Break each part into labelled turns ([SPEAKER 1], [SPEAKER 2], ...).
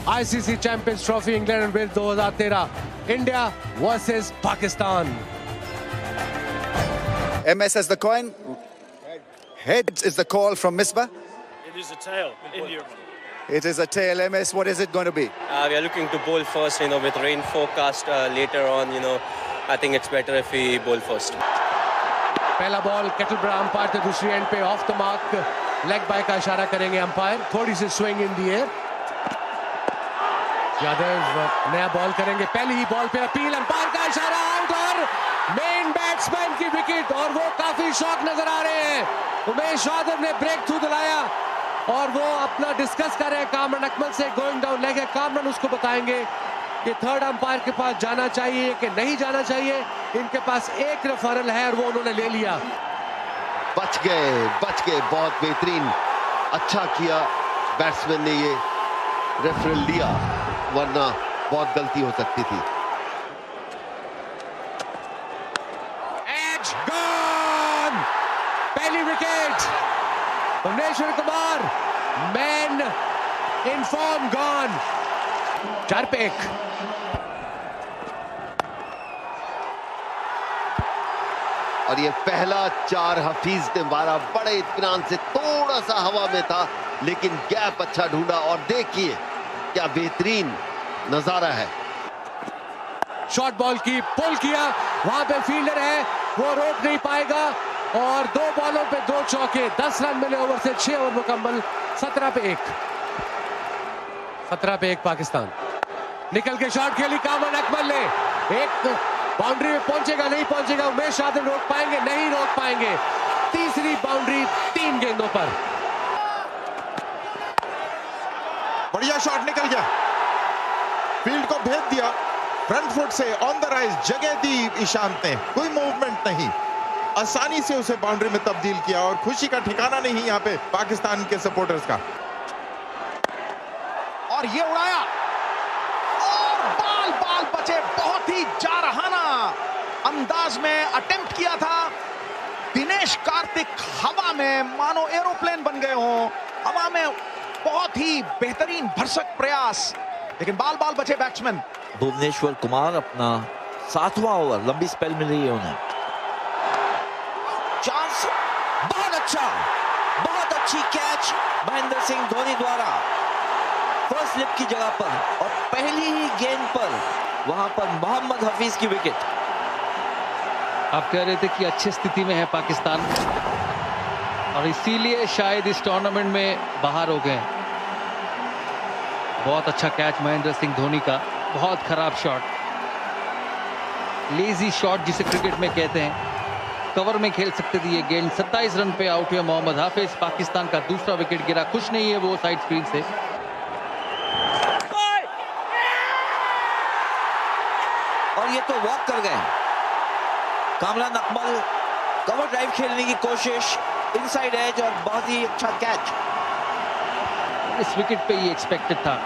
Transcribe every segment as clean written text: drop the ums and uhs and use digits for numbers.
[SPEAKER 1] ICC Champions Trophy England and Wales 2013, India versus Pakistan.
[SPEAKER 2] MS as the coin. Head is the call from Misbah.
[SPEAKER 3] It is a tail, India.
[SPEAKER 2] It is a tail. MS, what is it going to be?
[SPEAKER 4] We are looking to bowl first, with rain forecast later on, I think it's better if we bowl first.
[SPEAKER 1] पहला ball Kettleborough umpire थे दूसरी end पे off the mark leg bye का इशारा करेंगे umpire थोड़ी सी swing in the air Yadav नया बॉल करेंगे पहली ही बॉल पे अपील अंपायर का इशारा आउट और मेन बैट्समैन की विकेट और वो काफी शॉक नजर आ रहे हैं उमेश यादव ने ब्रेक थ्रू दिलाया और वो अपना डिस्कस कर रहे हैं कामरान अकमल से गोइंग डाउन लेग है कामरान उसको बताएंगे कि थर्ड अंपायर के पास जाना चाहिए कि नहीं जाना चाहिए इनके पास एक रेफरल है और वो उन्होंने ले लिया
[SPEAKER 5] बच गए बहुत बेहतरीन अच्छा किया बैट्समैन ने ये रेफरल लिया वरना बहुत गलती हो सकती थी
[SPEAKER 1] एज गॉन पहली wicket Bhuvneshwar Kumar man in form gone 4 पे 1
[SPEAKER 5] और ये पहला 4 हफीज ने मारा बड़े इत्मीनान से थोड़ा सा हवा में था लेकिन गैप अच्छा ढूंढा और देखिए क्या बेहतरीन नजारा है
[SPEAKER 1] शॉर्ट बॉल की पुल किया वहां पे फील्डर है वो रोक नहीं पाएगा और 2 बॉलों पे 2 चौके 10 रन मिले ओवर से 6 ओवर मुकम्मल 17 पे 1 पाकिस्तान निकल के शॉट खेली कामरान अकमल ने एक बाउंड्री में पहुंचेगा नहीं पहुंचेगा उमेश यादव रोक पाएंगे नहीं रोक पाएंगे तीसरी बाउंड्री 3 गेंदों पर
[SPEAKER 6] बढ़िया शॉट निकल गया फील्ड को भेज दिया फ्रंट फुट से ऑन द राइज जगह दी ईशांत ने कोई मूवमेंट नहीं आसानी से उसे बाउंड्री में तब्दील किया और खुशी का ठिकाना नहीं यहां पे पाकिस्तान के सपोर्टर्स का
[SPEAKER 7] और ये उड़ाया और बाल बचे बहुत ही जारहाना अंदाज में अटेम्प्ट किया था दिनेश कार्तिक हवा में मानो एरोप्लेन बन गए हो हवा में बहुत ही बेहतरीन भरसक प्रयास लेकिन बाल बचे बैट्समैन
[SPEAKER 8] भुवनेश्वर कुमार अपना 7वां ओवर लंबी स्पेल मिल रही है उन्हें
[SPEAKER 7] चांस बहुत अच्छी कैच
[SPEAKER 8] महेंद्र सिंह धोनी द्वारा फर्स्ट स्लिप की जगह पर और पहली ही गेंद पर वहां पर मोहम्मद हफीज की विकेट
[SPEAKER 9] आप कह रहे थे कि अच्छी स्थिति में है पाकिस्तान और इसीलिए शायद इस टूर्नामेंट में बाहर हो गए बहुत अच्छा कैच महेंद्र सिंह धोनी का बहुत खराब शॉट लेजी शॉट जिसे क्रिकेट में कहते हैं कवर में खेल सकते थे ये गेंद 27 रन पे आउट हुए मोहम्मद हाफिज पाकिस्तान का दूसरा विकेट गिरा खुश नहीं है वो साइड स्क्रीन से
[SPEAKER 8] और ये तो वॉक कर गए कामरान अकमल कवर ड्राइव खेलने की कोशिश इनसाइड एज और बहुत ही अच्छा कैच
[SPEAKER 9] इस विकेट पे ये एक्सपेक्टेड था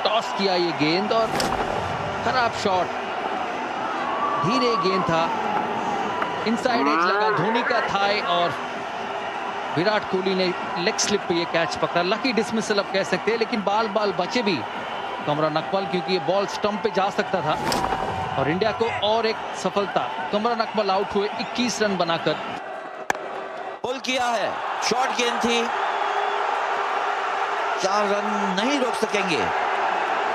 [SPEAKER 9] टॉस किया ये गेंद और खराब शॉट धीरे गेंद था इनसाइड एज लगा धोनी का थाई और विराट कोहली ने लेग स्लिप पे ये कैच पकड़ा लकी डिसमिसल अब कह सकते हैं लेकिन बाल बचे भी कामरान अकमल क्योंकि ये बॉल स्टंप पे जा सकता था और इंडिया को और एक सफलता कामरान अकमल आउट हुए 21 रन बनाकर
[SPEAKER 8] पुल किया है शॉर्ट गेंद थी 4 रन नहीं रोक सकेंगे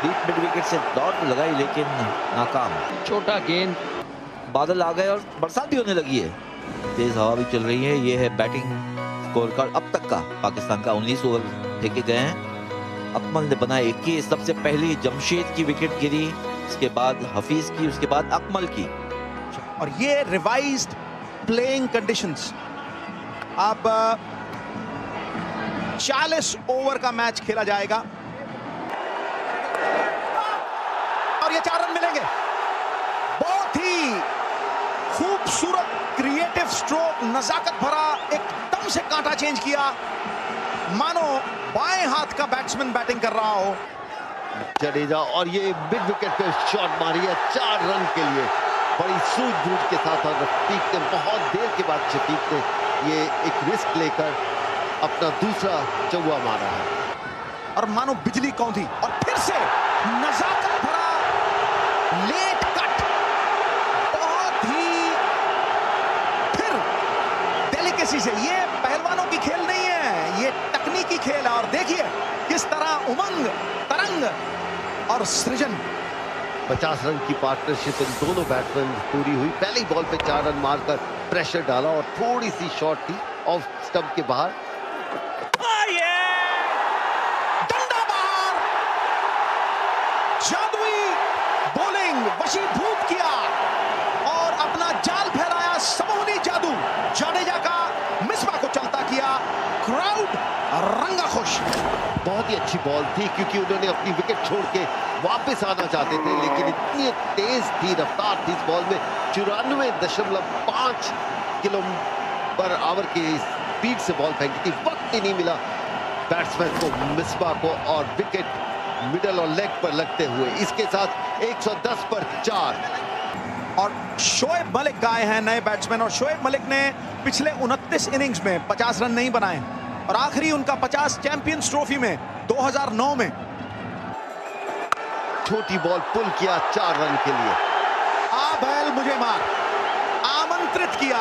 [SPEAKER 8] डीप मिड विकेट से दौड़ लगाई लेकिन नाकाम
[SPEAKER 9] छोटा गेंद
[SPEAKER 8] बादल आ गए और बरसात भी होने लगी है तेज हवा भी चल रही है ये है बैटिंग स्कोर कार्ड अब तक का पाकिस्तान का 19 ओवर फेंके गए हैं अकमल ने बनाया 21 सबसे पहली जमशेद की विकेट गिरी उसके बाद हफीज की उसके बाद अकमल की
[SPEAKER 7] और ये रिवाइज्ड प्लेइंग कंडीशंस अब 40 ओवर का मैच खेला जाएगा और ये 4 रन मिलेंगे बहुत ही खूबसूरत क्रिएटिव स्ट्रोक नजाकत भरा एकदम से कांटा चेंज किया मानो बाएं हाथ का बैट्समैन बैटिंग कर रहा हो
[SPEAKER 5] जडेजा और ये मिड विकेट पे शॉट मारी है 4 रन के लिए बड़ी सूझबूझ के साथ और रफीक ने बहुत देर के बाद शफीक ने ये एक रिस्क लेकर अपना दूसरा चौवा मारा है
[SPEAKER 7] और मानो बिजली कौंधी और फिर उमंग, तरंग और सृजन।
[SPEAKER 5] 50 रन की पार्टनरशिप इन दोनों बैट्समैन पूरी हुई। पहले ही बॉल पे 4 रन मारकर प्रेशर डाला और थोड़ी सी शॉट थी ऑफ स्टंप के बाहर।
[SPEAKER 7] डंडा बाहर, जादुई बॉलिंग वशीभूत किया और अपना जाल फैलाया, समूली जादू। जाडेजा का मिसबा को चलता किया, क्राउड रंगा खुश।
[SPEAKER 5] बहुत ही अच्छी बॉल थी क्योंकि उन्होंने अपनी विकेट छोड़ के वापस आना चाहते थे, लेकिन इतनी तेज थी, रफ्तार थी इस बॉल में। 94.5 किलोमीटर की स्पीड से बॉल फेंकी थी। वक्त ही नहीं मिला बैट्समैन को, मिसबा को, और विकेट मिडल और लेग पर लगते हुए इसके साथ 110 पर 4।
[SPEAKER 7] और शोएब मलिक आए हैं नए बैट्समैन, और शोएब मलिक ने पिछले 29 इनिंग्स में 50 रन नहीं बनाए और आखिरी उनका 50 चैंपियंस ट्रॉफी में 2009 में।
[SPEAKER 5] छोटी बॉल पुल किया 4 रन के लिए।
[SPEAKER 7] आ बैल मुझे मार आमंत्रित किया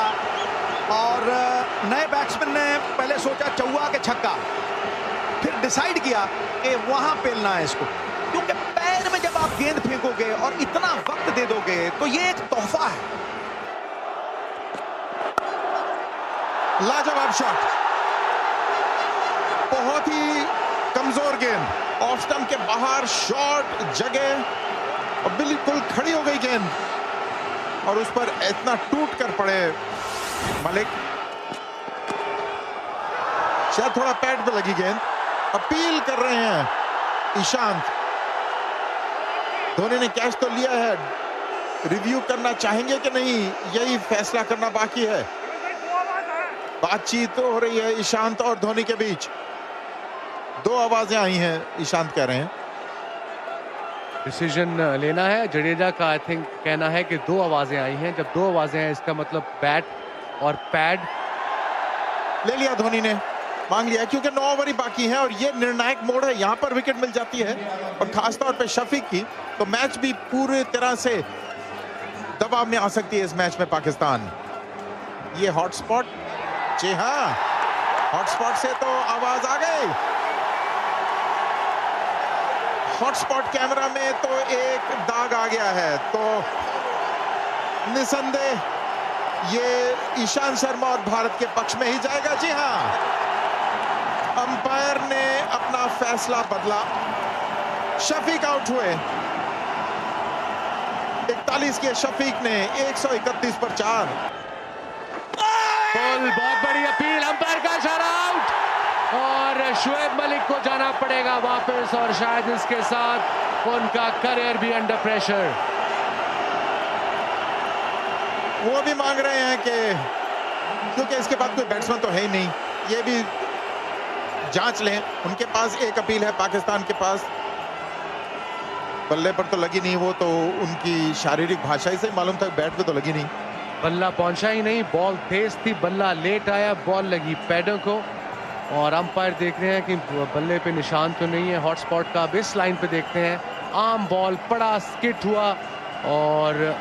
[SPEAKER 7] और नए बैट्समैन ने पहले सोचा चौवा के छक्का, फिर डिसाइड किया कि वहां पेलना है इसको, क्योंकि पैर में जब आप गेंद फेंकोगे और इतना वक्त दे दोगे तो ये एक तोहफा है।
[SPEAKER 6] लाजवाब शॉट, बहुत ही कमजोर गेंद, ऑफ स्टंप के बाहर शॉट जगह और बिल्कुल खड़ी हो गई गेंद और उस पर इतना टूट कर पड़े मलिक। शायद थोड़ा पैड पे लगी गेंद। अपील कर रहे हैं ईशांत। धोनी ने कैच तो लिया है, रिव्यू करना चाहेंगे कि नहीं, यही फैसला करना बाकी है। बातचीत तो हो रही है ईशांत और धोनी के बीच। 2 आवाजें आई हैं, ईशांत कह रहे हैं।
[SPEAKER 1] डिसीजन लेना है जडेजा का। आई थिंक कहना है कि 2 आवाजें आई हैं। जब 2 आवाजें हैं इसका मतलब बैट और पैड
[SPEAKER 6] ले लिया धोनी ने, मांग लिया, क्योंकि 9 ओवर ही बाकी हैं और ये निर्णायक मोड़ है। यहां पर विकेट मिल जाती है और खासतौर पे शफीक की, तो मैच भी पूरी तरह से दबाव में आ सकती है इस मैच में पाकिस्तान। ये हॉटस्पॉट, जी हाँ, हॉटस्पॉट से तो आवाज आ गई। हॉटस्पॉट कैमरा में तो एक दाग आ गया है, तो निसंदेह ये ईशांत शर्मा और भारत के पक्ष में ही जाएगा। जी हाँ, अंपायर ने अपना फैसला बदला, शफीक आउट हुए। 41 के शफीक ने 131 पर 4।
[SPEAKER 1] बहुत बड़ी अपील, अंपायर का इशारा, आउट। और शोएब मलिक को जाना पड़ेगा वापस और शायद इसके साथ उनका करियर भी अंडर प्रेशर।
[SPEAKER 6] वो भी मांग रहे हैं कि क्योंकि इसके बाद कोई बैट्समैन तो है ही नहीं, ये भी जांच लें। उनके पास एक अपील है, पाकिस्तान के पास बल्ले पर तो लगी नहीं, वो तो उनकी शारीरिक भाषा ही से मालूम था, बैट पे तो लगी नहीं।
[SPEAKER 1] बल्ला पहुंचा ही नहीं, बॉल तेज थी, बल्ला लेट आया, बॉल लगी पैडों को और अंपायर देख रहे हैं कि बल्ले पे निशान तो नहीं है। हॉटस्पॉट का अब इस लाइन पे देखते हैं, आम बॉल पड़ा, स्किट हुआ और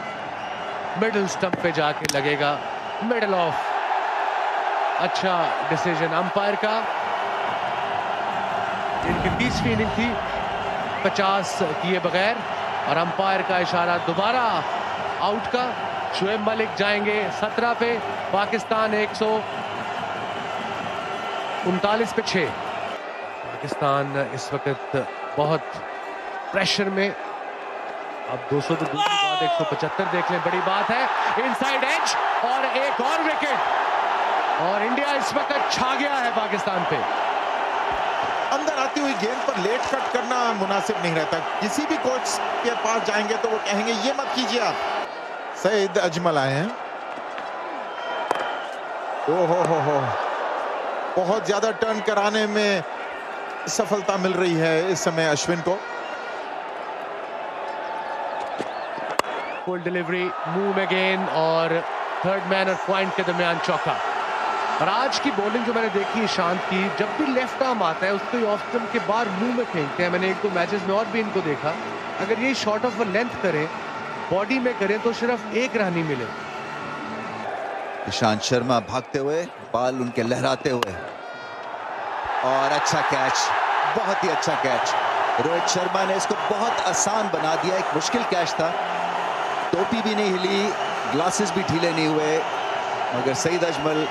[SPEAKER 1] मिडिल स्टंप पे जाके लगेगा, मिडिल ऑफ। अच्छा डिसीजन अंपायर का। इनकी 30वीं इनिंग थी 50 किए बगैर और अंपायर का इशारा दोबारा आउट का। शोएब मलिक जाएंगे 17 पे, पाकिस्तान 139 पे 6। पाकिस्तान इस वक्त बहुत प्रेशर में। अब 200 तो दूसरी बात, 175 देख लें, बड़ी बात है। इनसाइड एज और एक और विकेट और इंडिया इस वक्त छा गया है पाकिस्तान पे।
[SPEAKER 6] अंदर आती हुई गेंद पर लेट कट करना मुनासिब नहीं रहता। किसी भी कोच के पास जाएंगे तो वो कहेंगे ये मत कीजिए आप। सईद अजमल आए हैं। ओहो, बहुत ज्यादा टर्न कराने में सफलता मिल रही है इस समय अश्विन को।
[SPEAKER 1] फुल डिलीवरी, मूव में गेंद और थर्ड मैन और पॉइंट के दरमियान चौका। और आज की बॉलिंग जो मैंने देखी शांत की, जब भी लेफ्ट आर्म आता है उसको ऑफ स्टंप के बाहर मुंह में फेंकते हैं। मैंने 1-2 मैचेस में और भी इनको देखा। अगर ये शॉट ऑफ लेंथ करें, बॉडी में करें तो सिर्फ 1 रन ही मिले।
[SPEAKER 8] ईशांत शर्मा भागते हुए, बाल उनके लहराते हुए और अच्छा कैच, बहुत ही अच्छा कैच।
[SPEAKER 2] रोहित शर्मा ने इसको बहुत आसान बना दिया। एक मुश्किल कैच था, टोपी भी नहीं हिली, ग्लासेस भी ढीले नहीं हुए, मगर सईद अजमल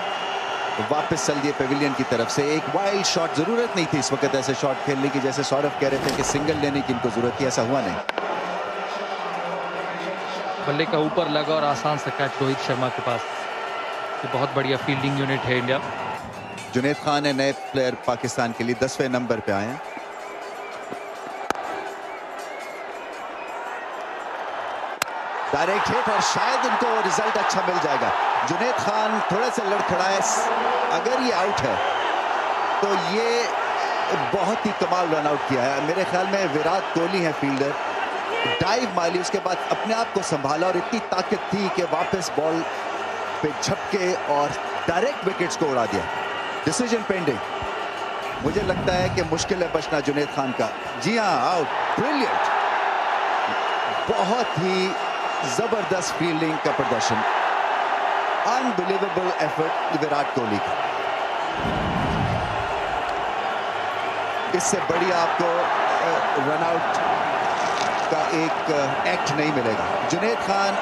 [SPEAKER 2] वापस चल दिए पेविलियन की तरफ से। एक वाइल्ड शॉट, जरूरत नहीं थी इस वक्त ऐसे शॉट खेलने की, जैसे सौरभ कह रहे थे कि सिंगल लेने की इनको जरूरत थी, ऐसा हुआ नहीं।
[SPEAKER 9] बल्ले का ऊपर लगा और आसान सा कैच रोहित शर्मा के पास। ये बहुत बढ़िया फील्डिंग यूनिट है इंडिया।
[SPEAKER 2] जुनैद खान है नए प्लेयर पाकिस्तान के लिए, 10वें नंबर पे आए हैं। डायरेक्ट हिट और शायद उनको रिजल्ट अच्छा मिल जाएगा। जुनैद खान थोड़ा सा लड़खड़ाए, अगर ये आउट है तो ये बहुत ही कमाल रन आउट किया है। मेरे ख्याल में विराट कोहली है फील्डर, डाइव मारी, उसके बाद अपने आप को संभाला और इतनी ताकत थी कि वापस बॉल पे झपके और डायरेक्ट विकेट्स को उड़ा दिया। Decision pending. मुझे लगता है कि मुश्किल है बचना जुनैद खान का। जी हाँ, आउट। ब्रिलियंट, बहुत ही जबरदस्त फील्डिंग का प्रदर्शन, अनबिलीवेबल एफर्ट विराट कोहली का। इससे बढ़िया आपको रन आउट का एक एक्ट नहीं मिलेगा। जुनैद खान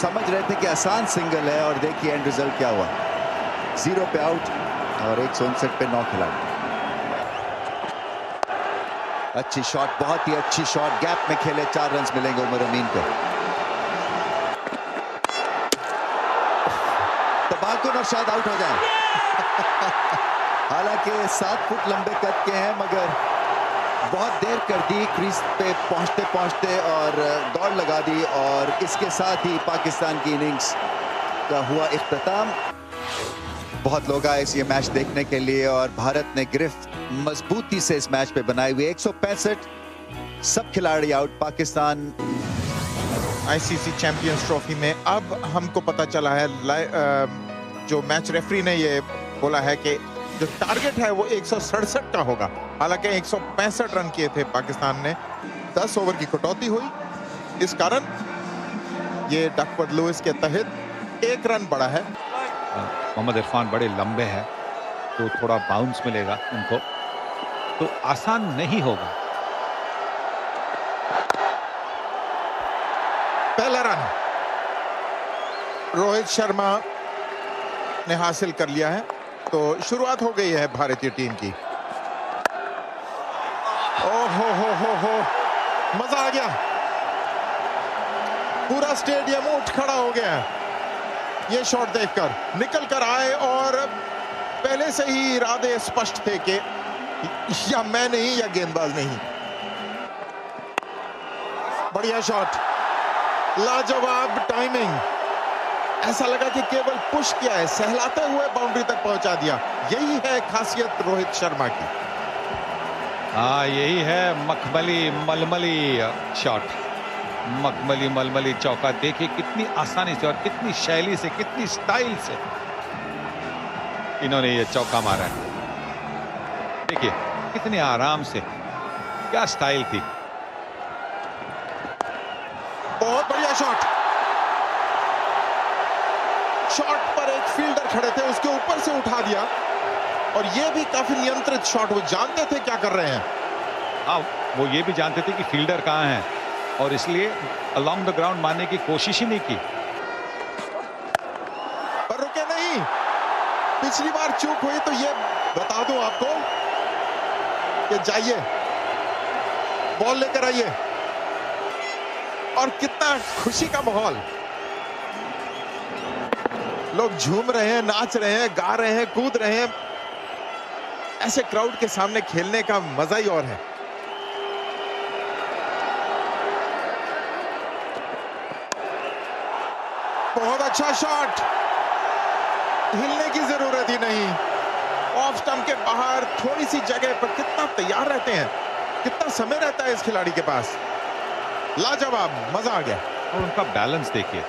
[SPEAKER 2] समझ रहे थे कि आसान सिंगल है और देखिए एंड रिजल्ट क्या हुआ, 0 पे आउट और 159 पे 9 खिलाड़ी। अच्छी शॉट, बहुत ही अच्छी शॉट, गैप में खेले, 4 रन मिलेंगे उमर अमीन को। तबाकुन और शायद आउट हो जाए। हालांकि 7 फुट लंबे कद के हैं, मगर बहुत देर कर दी क्रीज पे पहुंचते पहुंचते और दौड़ लगा दी, और इसके साथ ही पाकिस्तान की इनिंग्स का हुआ इख्तिताम। बहुत लोग आए ये मैच देखने के लिए और भारत ने गिरफ्त मजबूती से इस मैच पे बनाई हुई। 165, सब खिलाड़ी out. Pakistan
[SPEAKER 6] ICC champions trophy में अब हमको पता चला है, जो मैच रेफरी ने ये बोला है कि जो टारगेट है वो 167 का होगा। हालांकि 165 रन किए थे पाकिस्तान ने, 10 ओवर की कटौती हुई, इस कारण ये डकवर्थ लुइस के तहत 1 रन बढ़ा है।
[SPEAKER 10] मोहम्मद इरफान बड़े लंबे हैं तो थोड़ा बाउंस मिलेगा उनको, तो आसान नहीं होगा।
[SPEAKER 6] पहला रन रोहित शर्मा ने हासिल कर लिया है, तो शुरुआत हो गई है भारतीय टीम की। ओहो हो, मजा आ गया, पूरा स्टेडियम उठ खड़ा हो गया ये शॉट देखकर। निकल कर आए और पहले से ही इरादे स्पष्ट थे कि या मैं नहीं या गेंदबाज नहीं। बढ़िया शॉट, लाजवाब टाइमिंग, ऐसा लगा कि केवल पुश किया है, सहलाते हुए बाउंड्री तक पहुंचा दिया। यही है खासियत रोहित शर्मा की।
[SPEAKER 10] हाँ, यही है मखमली मलमली शॉट, मखमली मलमली चौका। देखिए कितनी आसानी से और कितनी शैली से, कितनी स्टाइल से इन्होंने ये चौका मारा है। देखिए कितने आराम से, क्या स्टाइल थी।
[SPEAKER 6] बहुत बढ़िया शॉट, शॉट पर एक फील्डर खड़े थे, उसके ऊपर से उठा दिया, और ये भी काफी नियंत्रित शॉट। वो जानते थे क्या कर रहे हैं।
[SPEAKER 10] हाँ, वो ये भी जानते थे कि फील्डर कहां है, और इसलिए अलोंग द ग्राउंड मारने की कोशिश ही नहीं की।
[SPEAKER 6] पर रुके नहीं। पिछली बार चूक हुई तो ये बता दूं आपको कि जाइए बॉल लेकर आइए, और कितना खुशी का माहौल, लोग झूम रहे हैं, नाच रहे हैं, गा रहे हैं, कूद रहे हैं। ऐसे क्राउड के सामने खेलने का मजा ही और है। बहुत अच्छा शॉट, हिलने की जरूरत ही नहीं, ऑफ स्टंप के बाहर थोड़ी सी जगह पर कितना तैयार रहते हैं, कितना समय रहता है इस खिलाड़ी के पास। लाजवाब, मजा आ गया।
[SPEAKER 10] और उनका बैलेंस देखिए,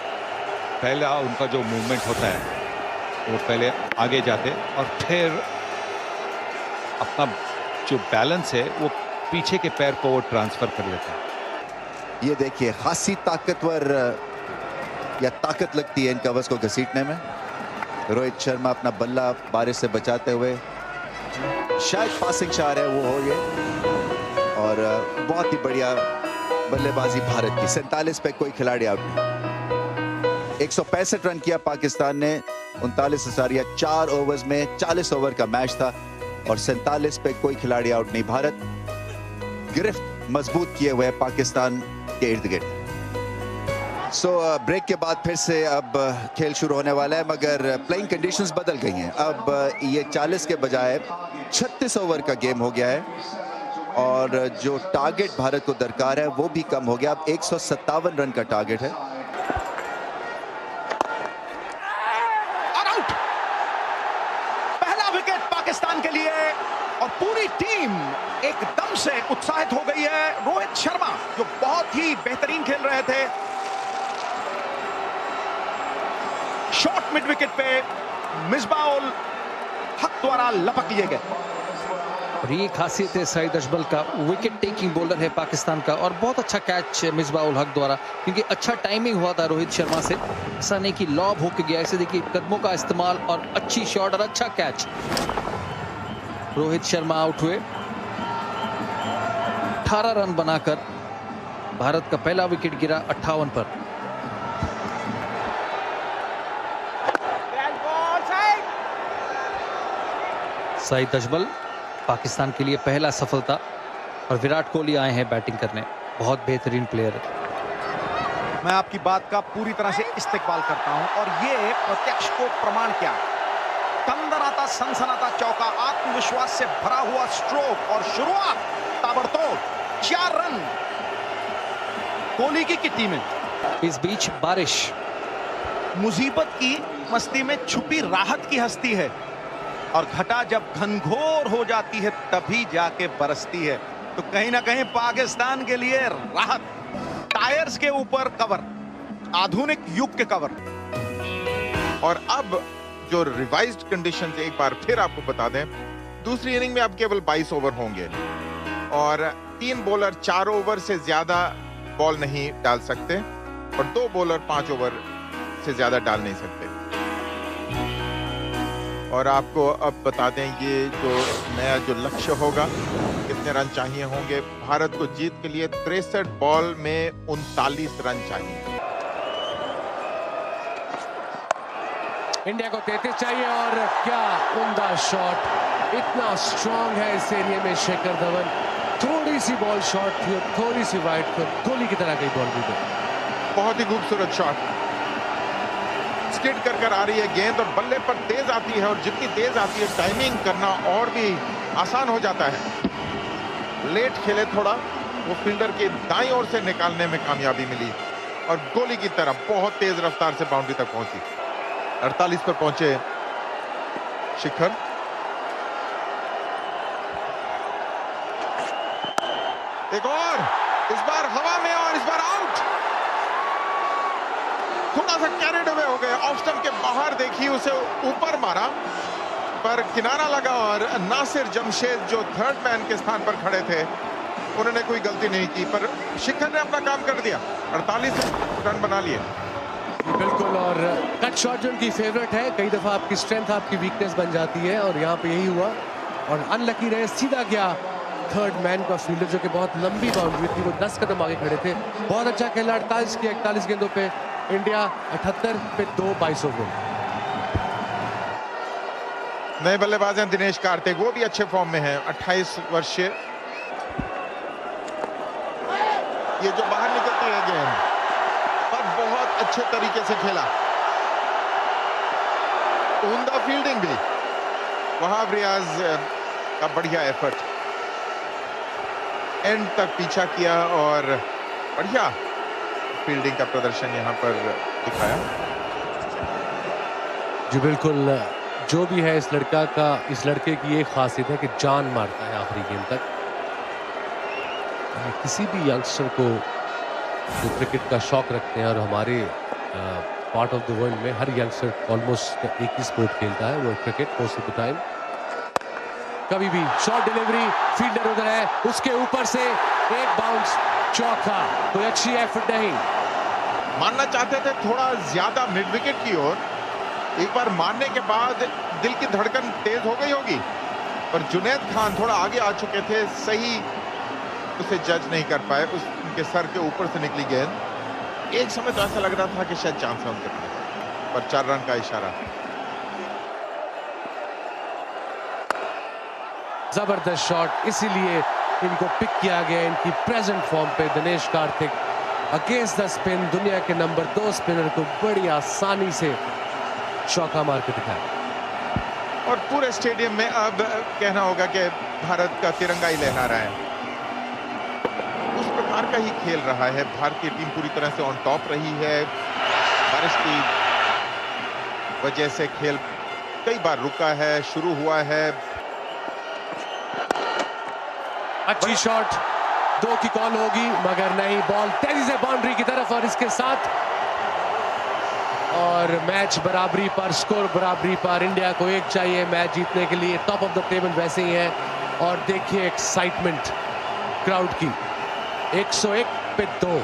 [SPEAKER 10] पहला उनका जो मूवमेंट होता है वो पहले आगे जाते और फिर अपना जो बैलेंस है वो पीछे के पैर को वो ट्रांसफर कर लेते हैं।
[SPEAKER 2] ये देखिए खासी ताकतवर या ताकत लगती है इन कवर्स को घसीटने में। रोहित शर्मा अपना बल्ला बारिश से बचाते हुए, शायद पासिंग शॉट है वो हो ये, और और बहुत ही बढ़िया बल्लेबाजी भारत की। 47 पे कोई खिलाड़ी आउट नहीं। 165 रन किया पाकिस्तान ने 39 इशारिया 4 ओवर्स में। 40 ओवर का मैच था और 47 पे कोई खिलाड़ी आउट नहीं। भारत गिरफ्त मजबूत किए हुए पाकिस्तान के इर्द गिर्द। ब्रेक के बाद फिर से अब खेल शुरू होने वाला है, मगर प्लेइंग कंडीशंस बदल गई हैं। अब ये 40 के बजाय 36 ओवर का गेम हो गया है और जो टारगेट भारत को दरकार है वो भी कम हो गया। अब 157 रन का टारगेट है।
[SPEAKER 7] और आउट। पहला विकेट पाकिस्तान के लिए और पूरी टीम एकदम से उत्साहित हो गई है। रोहित शर्मा जो बहुत ही बेहतरीन खेल रहे थे, शॉट मिड विकेट पे मिसबाह उल हक द्वारा लपक लिए गए।
[SPEAKER 9] और ये खासियत है सईद अजमल का, विकेट टेकिंग बॉलर है पाकिस्तान का। और बहुत अच्छा कैच मिसबाह उल हक द्वारा, क्योंकि अच्छा टाइमिंग हुआ था रोहित शर्मा से। ऐसा नहीं कि लॉब होके गया, ऐसे देखिए कदमों का इस्तेमाल और अच्छी शॉट और अच्छा कैच। रोहित शर्मा आउट हुए। 18 रन बनाकर भारत का पहला विकेट गिरा 58 पर। सईद अजमल पाकिस्तान के लिए पहला सफलता। और विराट कोहली आए हैं बैटिंग करने, बहुत बेहतरीन प्लेयर है।
[SPEAKER 7] मैं आपकी बात का पूरी तरह से इस्तेकबाल करता हूं और ये प्रत्यक्ष को प्रमाण क्या, तंदराता सनसनाता चौका, आत्मविश्वास से भरा हुआ स्ट्रोक और शुरुआत ताबड़तोड़ 4 रन कोहली की किट्टी में।
[SPEAKER 9] इस बीच बारिश,
[SPEAKER 7] मुसीबत की मस्ती में छुपी राहत की हस्ती है और घटा जब घनघोर हो जाती है तभी जाके बरसती है। तो कहीं ना कहीं पाकिस्तान के लिए राहत। टायर्स के ऊपर कवर, आधुनिक युग के कवर।
[SPEAKER 6] और अब जो रिवाइज्ड कंडीशंस एक बार फिर आपको बता दें, दूसरी इनिंग में अब केवल 22 ओवर होंगे और 3 बॉलर 4 ओवर से ज्यादा बॉल नहीं डाल सकते और 2 बॉलर 5 ओवर से ज्यादा डाल नहीं सकते। और आपको अब बता दें ये जो नया जो लक्ष्य होगा, कितने रन चाहिए होंगे। भारत को जीत के लिए 63 बॉल में 39 रन चाहिए।
[SPEAKER 1] इंडिया को 33 चाहिए और क्या उम्दा शॉट, इतना स्ट्रांग है इस एरिया में शेखर धवन। थोड़ी सी बॉल शॉर्ट थी और थोड़ी सी वाइड थी, कोहली की तरह गई बॉल भी तो।
[SPEAKER 6] बहुत ही खूबसूरत शॉट, स्किड कर कर आ रही है गेंद और बल्ले पर तेज आती है और जितनी तेज आती है टाइमिंग करना और भी आसान हो जाता है। लेट खेले थोड़ा, वो फील्डर के दाईं ओर से निकालने में कामयाबी मिली और गोली की तरफ बहुत तेज रफ्तार से बाउंड्री तक पहुंची। 48 पर पहुंचे शिखर। एक और, इस बार हवा में और इस बार आउट। थोड़ा सा कैरिड अवे हो गए, ऑफ स्टंप के बाहर देखी, उसे ऊपर मारा पर किनारा लगा और नासिर जमशेद जो थर्ड मैन के स्थान पर खड़े थे उन्होंने कोई गलती नहीं की, पर शिखर ने अपना काम कर दिया। 48 रन बना लिए।
[SPEAKER 1] बिल्कुल, और कट शॉट जो उनकी फेवरेट है, कई दफा आपकी स्ट्रेंथ आपकी वीकनेस बन जाती है और यहाँ पे यही हुआ और अनलकी रहे, सीधा गया थर्ड मैन का फील्डर जो कि बहुत लंबी बाउंड्री थी, वो 10 कदम आगे खड़े थे। बहुत अच्छा खेला, 48 की 41 गेंदों पे इंडिया 78 पे 2 22 ओवर।
[SPEAKER 6] नए बल्लेबाज हैं दिनेश कार्तिक, वो भी अच्छे फॉर्म में हैं, 28 वर्षीय। ये जो बाहर निकलती है गेंद पर बहुत अच्छे तरीके से खेला, उम्दा फील्डिंग भी, वहाब रियाज का बढ़िया एफर्ट, एंड तक पीछा किया और बढ़िया फील्डिंग का प्रदर्शन यहां पर दिखाया।
[SPEAKER 1] जी बिल्कुल, जो भी है इस लड़के की एक खासियत है कि जान मारता है आखिरी गेंद तक। किसी भी यंगस्टर को जो क्रिकेट का शौक रखते हैं, और हमारे पार्ट ऑफ द वर्ल्ड में हर यंगस्टर ऑलमोस्ट एक ही स्पोर्ट खेलता है, वो cricket most of the time. कभी भी शॉर्ट डिलीवरी, फील्डर उधर है, उसके ऊपर से एक बाउंस, चौका, कोई अच्छी एफर्ट नहीं।
[SPEAKER 6] मारना चाहते थे थोड़ा ज्यादा मिड विकेट की ओर, एक बार मारने के बाद दिल की धड़कन तेज हो गई होगी, पर जुनैद खान थोड़ा आगे आ चुके थे, सही उसे जज नहीं कर पाए, उनके सर के ऊपर से निकली गेंद। एक समय तो ऐसा लग रहा था कि शायद चांस है उनके पास, पर 4 रन का इशारा।
[SPEAKER 1] जबरदस्त शॉट, इसीलिए इनको पिक किया गया इनकी प्रेजेंट फॉर्म पे। Dinesh Karthik against the spin दुनिया के नंबर 2 स्पिनर को बड़ी आसानी से चौका मार के दिखाया।
[SPEAKER 6] और पूरे स्टेडियम में अब कहना होगा कि भारत का तिरंगा ही लहरा रहा है। उस प्रकार का ही खेल रहा है। भारतीय टीम पूरी तरह से ऑन टॉप रही है। बारिश की वजह से खेल कई बार रुका है, शुरू हुआ है।
[SPEAKER 1] अच्छी शॉट, 2 की कॉल होगी मगर नहीं, बॉल तेजी से बाउंड्री की तरफ और इसके साथ और मैच बराबरी पर, स्कोर बराबरी पर। इंडिया को 1 चाहिए मैच जीतने के लिए। टॉप ऑफ द टेबल वैसे ही है और देखिए एक्साइटमेंट क्राउड की, 101 पे 2।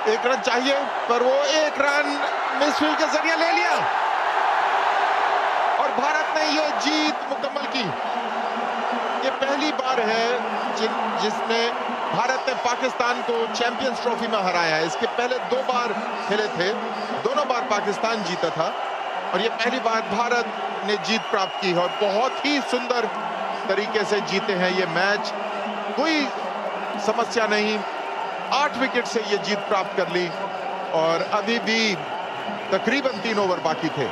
[SPEAKER 6] एक रन चाहिए, पर वो 1 रन मिसफील्ड के जरिए ले लिया और भारत ने ये जीत मुकम्मल की। ये पहली बार है जिसमें भारत ने पाकिस्तान को चैंपियंस ट्रॉफी में हराया है। इसके पहले 2 बार खेले थे, दोनों बार पाकिस्तान जीता था और ये पहली बार भारत ने जीत प्राप्त की है और बहुत ही सुंदर तरीके से जीते हैं ये मैच। कोई समस्या नहीं, 8 विकेट से ये जीत प्राप्त कर ली और अभी भी तकरीबन 3 ओवर बाकी थे।